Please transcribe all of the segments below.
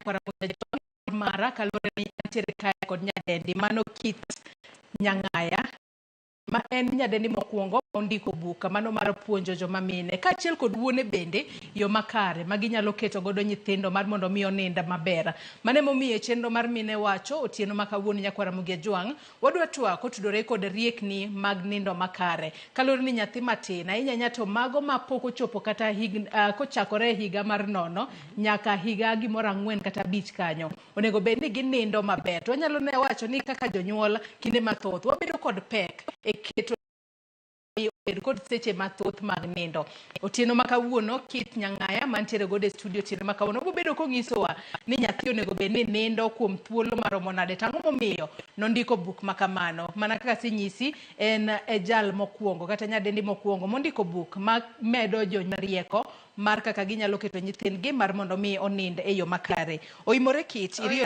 para mara kalore ni antiere kae kod nyadendi mano Kitt Nyang'aya ma en nyadendi mokwongo ondiko buka mano mar puonjo joma mine kaachiel kod wuone bende yo makare ma ginyalo keto godo nyithindo mar mondo mi oninda maber. Mane momiye chenro mar mine wacho otieno ma kawuono nyakwara Ramogi Ajwang' wadwa twak otudore kod riekni mag nindo makare kalore ni nyathi matin ahinya to mago ma pok ochopo kata kochakore higa mar nono nyaka higa gimoro 4 kata 5 kanyo onego bed ni ginindo maber. To wanyalo ne wacho ni kaka jonyuol kinde mathoth wabedo kod pek keto kod seche mathoth mag nindo. Otieno makawuono Kitt Nyang'aya mantiere gode studio otieno makawuono bobedo konyisowa ni nyathi onego bed ni nindo kuom thuolo maromo nade tang'o momiyo nondiko buk makamano. Mana kaka sinyisi en jal mokwongo kata nyadendi mokwongo mondiko buk ma medo jonyarieko mar kaka ginyalo keto nyithindgi mar mondo mi onind e yo makare. Oimore Kitt iriyo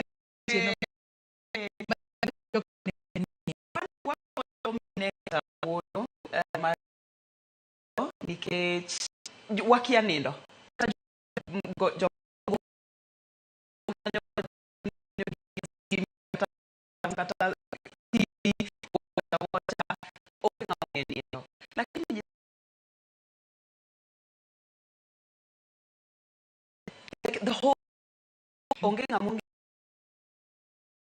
nikech wakia nindo the whole onge ngamungi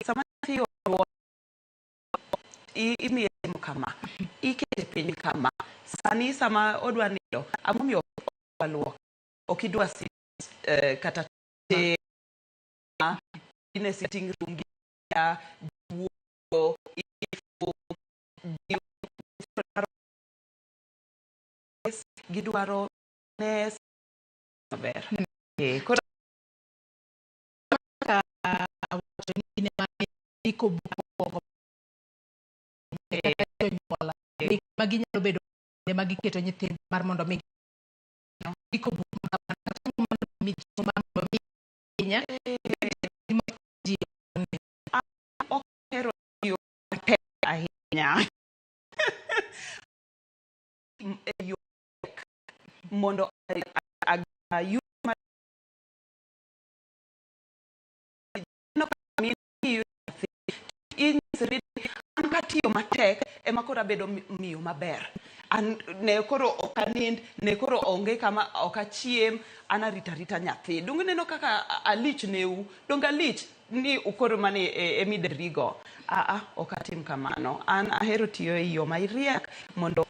sama tiyo imiye kama ikete piny kama sani sama odwa nindo amomiyo waluok okidwa kata in a sitting room gidwaro nes maber koro maginyalo bedo magiketo nyithindo mar mondo mi mondo tiyo matek ema koro abedo miyo maber ne koro okanind ne koro onge kama okachiem ana rita nyathi dungu neno kaka alich neu donga lich ni ukoro mane emiderigo okatim kamano an ahero tiyo e yo mairiek mondo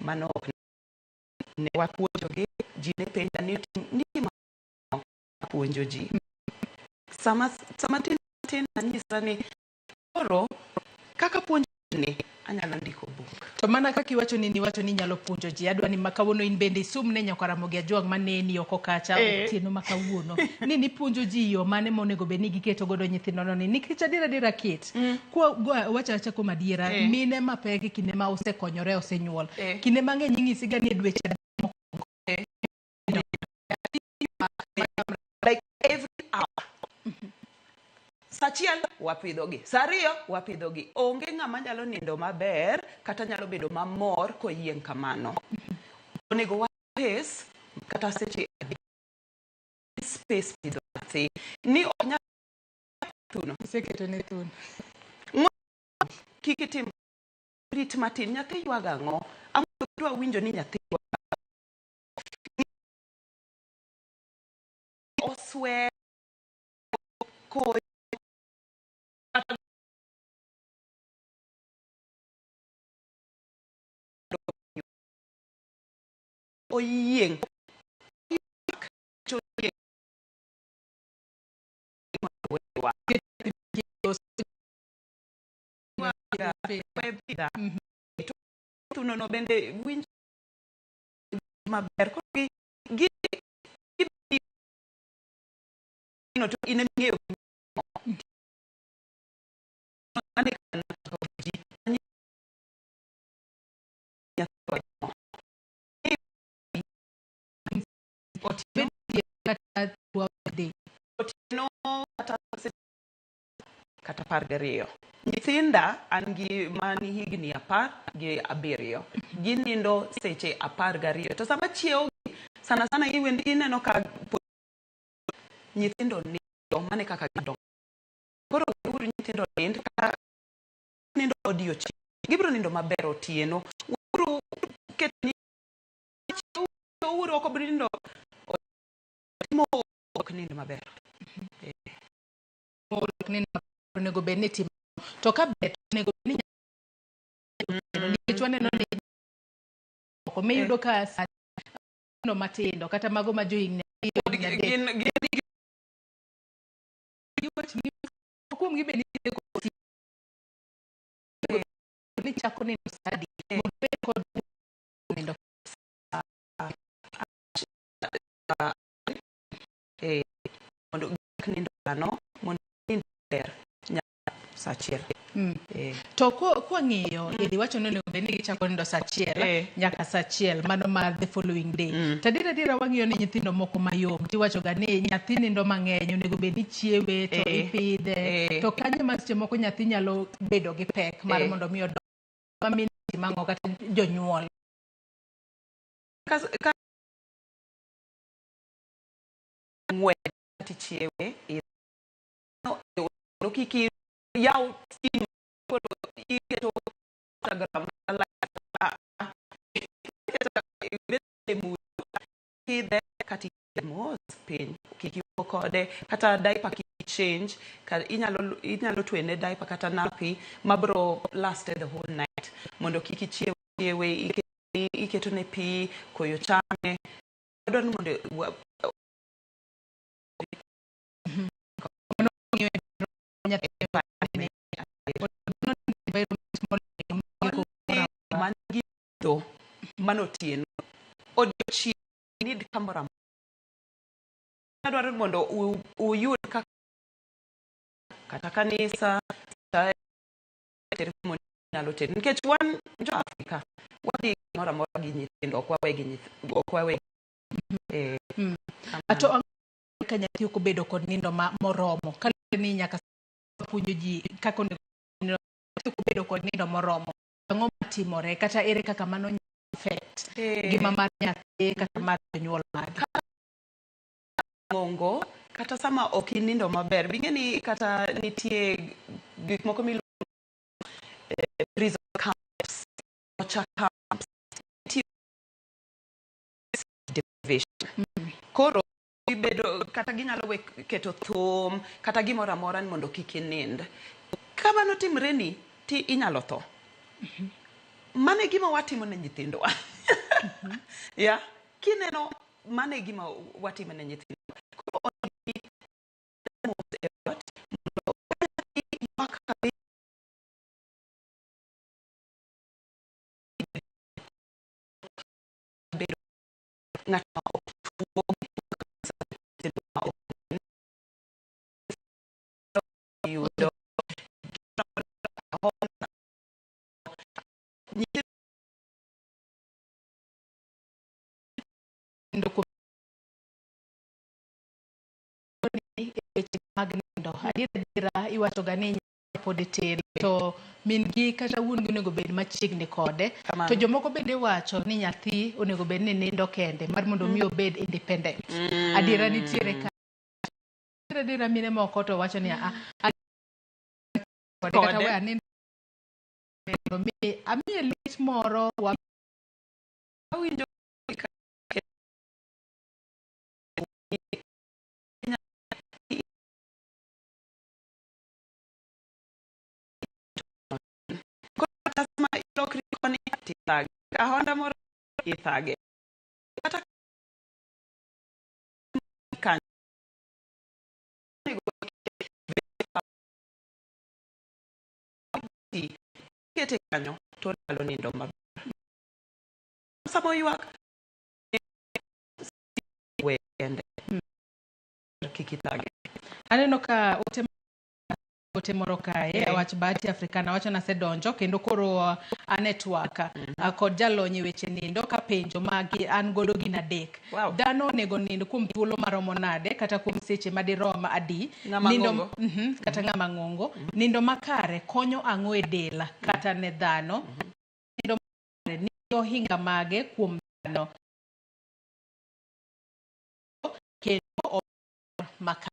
mano ne wapuonjogi ji ne penja ni puonjo ji sama tin anyisa ni koro kaka puonjo ni anyalo ndiko buk to mana kaka iwacho ni nyalo puonjo ji adwa ni makawuono in bende isum ne nyakwara Ramogi Ajwang' maneni oko kacha otieno makawuono ni puonjo ji yo mane monego bed ni giketo godo nyithindo no ni nikech adira Kitt kwa wacha kuom adiera mine mapek kinde ma osekonyore osenyuol kinde mang'eny ing'isiga ni dweche like every hour sachiel wapidhogi sariyo wapidhogi onge ng'ama nyalo nindo maber kata nyalo bedo mamor koyieng kamano onego wapes kata seche space pidho nyathi ni onya tuno seketo ne tun kikitim rit matin nyathi ywaga ng'o amodwa winjo ni nyathi oswe ko oyieng tuno no bende winjo maber kogi to ineng'eyo Otieno kata 12. Nyithinda an gi mani higni 17 ginindo seche 12 to sama chiewo sana ineno ka nyithindo nindo mane kaka gidongo. Koro uru nyithindo nindo odiochieng' gibiro nindo maber otieno. Uru ketni uru ok nindo ok nindo maber. Onego bed ni timo to ka bet onego ni nikech waneno ni ok miyudo ka no matindo kata mago ma johigni kuom gibe ni chako ni study kod nindo mondo nindo ano mondo nindo ber sa achiel. To kwang'iyo idhi wacho ni onego bed ni gichako nindo sa achiel nyaka sa achiel mano mar the following day. Tadira wang'iyo ni nyithindo moko mayom tiwacho ga ni nyathi nindo mang'eny onego bed ni chiewe to ipidhe to kanyo ma seche moko nyathi nyalo bedo gi pek mar mondo mi odong mamin mang'o kata jonyuol tichiewe kiki yaw simu iketo Instagram kati mos piny kiki kode kata diaper kiki change inyalo twene diaper kata napi mabro last the whole night mondo kiki chiewe iketo ne pi koyo chame adwa ni mondo manotieno odiochieng' need kamora adwaro mondo uyud kata kanisa nyalo tero nikech wan jo Afrika wadhi mora gi nyithindo ok wawe ato ka nyathi ok obedo kod nindo moromo kaluwore ni nyaka puonjo ji kaka obedo kod nindo moromo ang'o matimore kata ere kaka mano effect gima mar nyathi kata mar jonyuol mage mongo kata sama ok inindo maber bing'eni kata nitie gik moko miluongo prison camps camps deprivation koro ibedo kata ginyalo keto thum kata gimoro amora mondo kik inind kamano timreni ti inyalo tho mane gima watimo ne nyithindwa ya kineno mane gima watimo ne nyithindwa adira iwacho ga ni pod tin to min gi kata wuon gi onego bed machiegni kode to jomoko bende wacho ni nyathi onego bed ni nindo kende mar mondo mi obed independent adira nitiere ka adira mine moko to wacho ni kata we anindo amiye lit moro awinjo ahonda moro ithage kata kan kete kanyo to nyalo nindo maber samo ywak wende kikithage aneno ka ote moro kae awach Bahati Africana wacho na sedonjo kendo koro anetwaka kod jalony weche nindo ka penjo magi an godo gin adek. Dhano onego nindo kuom thuolo maromo nade kata kuom seche madirom adi. Nindo kata ng'ama ng'ongo. Nindo makare konyo ang'o e del kata ne dhano. Nindo makare nindo hinga mage kuom dhano. Kendo makare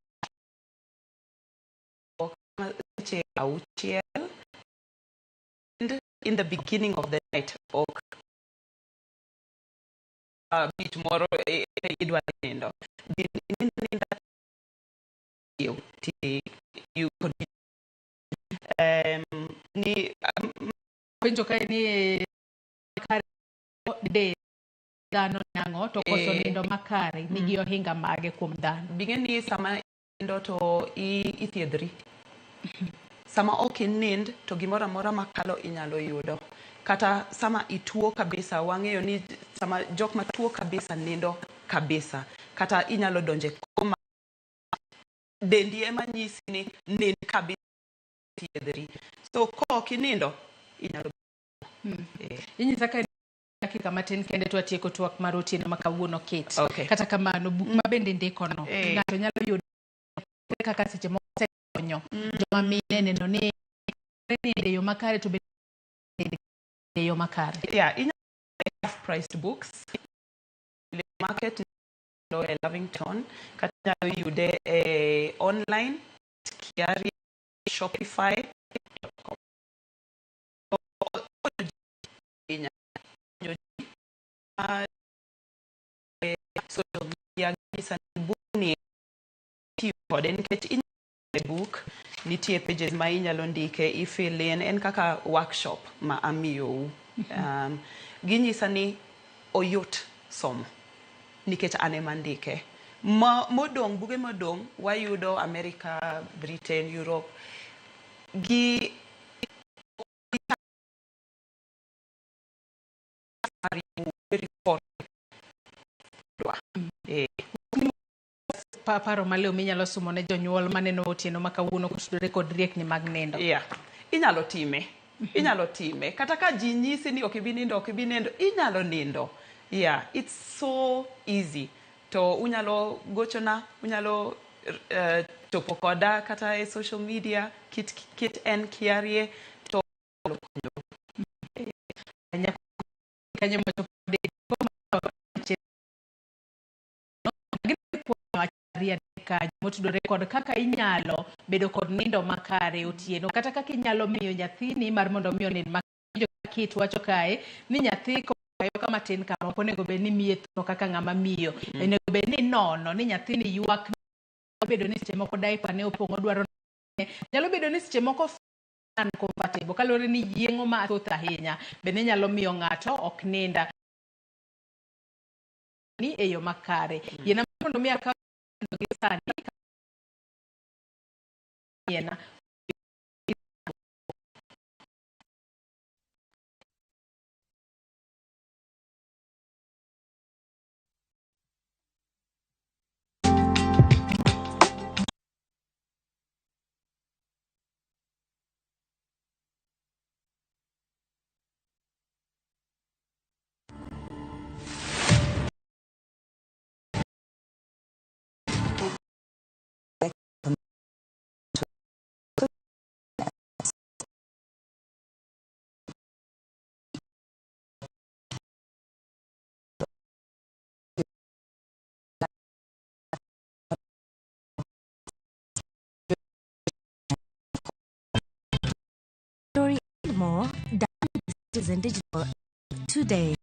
in the beginning of the night ok bit moro idwa nindo you could ni penjo kae ni makare de dhano nango to koso nindo makare nigi ohinga mage kuom dhano. Bingeni sama nindo to ithiedhri. Sama ok nind to gimoro amora makalo inyalo yudo. Kata sama ituo kabisa wang'eyo ni sama jok matuo kabisa nindo kabisa. Kata inyalo donje koma dendi ema nyisi ni nind kabisa thiedhri. So ok nindo inyalo inyisa ka dakika matin kende to atieko twak mar otieno makawuono Kitt. Kata kamano buk ma bende ndiko no ng'ato nyalo yudo kaka seche moko konyo joma mine neno ni yo makare to yo makare. In half-priced books market no Lavington kata yude online Kiari Shopify social media buni nikech book nitie pages ma inyalo ndike ifill in en kaka workshop ma amiyo ginyisa ni oyot somo nikech ane mandike modong buge modong wayudo America, Britain, Europe gi paro maleo minyalo sumo ne jonyuol maneno otieno makawuono kotudore kod riekni mag nindo. Inyalo time kata ka ji nyisi ni ok ibi nindo inyalo nindo. It's so easy. To unyalo gochona unyalo chopo koda kata e social media Kitt en Kiarie to kanyo motudore kod kaka inyalo bedo kod nindo makare otieno kata kaka inyalo miyo nyathini mar mondo miyo nindo makare. Kitt wacho kae ni nyathi koyo kama tin kama onego bed ni mietho kaka ng'ama miyo onego bed ni nono ni nyathini ywak bedo ni seche moko diaper ne opong' odwaro nyalo bedo ni seche moko uncomfortable kalore ni yieng'o ma thoth ahinya bende nyalo miyo ng'ato ok ninda ni e yo makare. Yena mondo mi aka sani yena Story and more, Digital Digital today.